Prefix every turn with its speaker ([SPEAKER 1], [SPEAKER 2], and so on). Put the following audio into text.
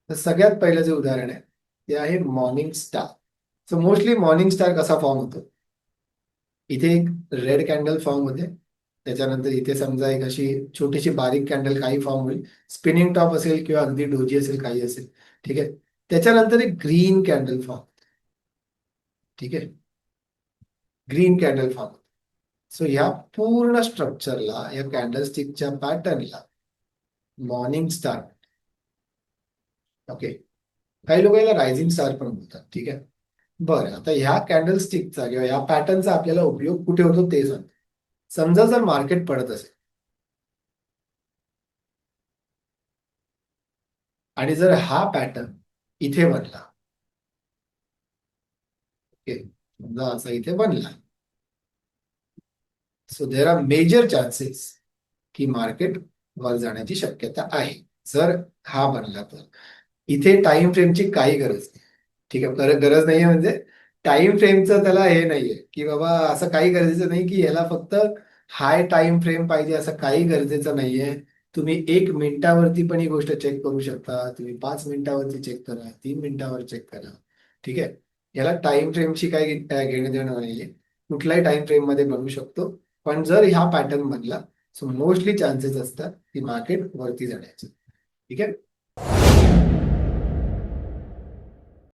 [SPEAKER 1] तर सगळ्यात पहिलं जे उदाहरण आहे ते आहे morning star. So mostly morning star कसा फॉर्म होतो, इथे एक रेड कॅन्डल फॉर्म होते, त्याच्यानंतर इथे समजा एक अशी छोटीशी बारीक कॅन्डल काही फॉर्म होईल, स्पिनिंग टॉप असेल किंवा अगदी डोजी असेल, काही असेल. ठीक आहे. त्याच्यानंतर एक ग्रीन कॅन्डल फॉर्म. ठीक आहे. Green candle form. सो ह्या पूर्ण स्ट्रक्चरला, या कॅन्डल स्टिकच्या पॅटर्नला मॉर्निंग स्टार. ओके. काही लोक याला रायझिंग स्टार पण बोलतात. ठीक आहे. बरं, आता ह्या कॅन्डल स्टिकचा किंवा ह्या पॅटर्नचा आपल्याला उपयोग कुठे होतो ते सांग. समजा जर मार्केट पडत असेल आणि जर हा पॅटर्न इथे बनला. ओके. समजा असा इथे बनला. So there are major chances की मार्केट वर जाण्याची शक्यता आहे. जर हा बनला तर इथे टाइम फ्रेमची काही गरज नाही. ठीक आहे. गरज नाहीये म्हणजे टाइम फ्रेमचं त्याला हे नाहीये की बाबा असं काही गरजेचं नाही की याला फक्त हाय टाइम फ्रेम पाहिजे, असं काही गरजेचं नाहीये. तुम्ही 1 मिनिटावरती पण ही गोष्ट चेक करू शकता, तुम्ही 5 मिनिटावरती चेक करा, 3 मिनिटावर चेक करा. ठीक आहे. याला टाइम फ्रेमची काही घेणं देणं नाहीये. कुठल्याही टाइम फ्रेम मध्ये बनवू शकतो. पण जर ह्या पॅटर्न बनला, सो मोस्टली चान्सेस असतात की मार्केट वरती जाण्याचे. ठीक आहे.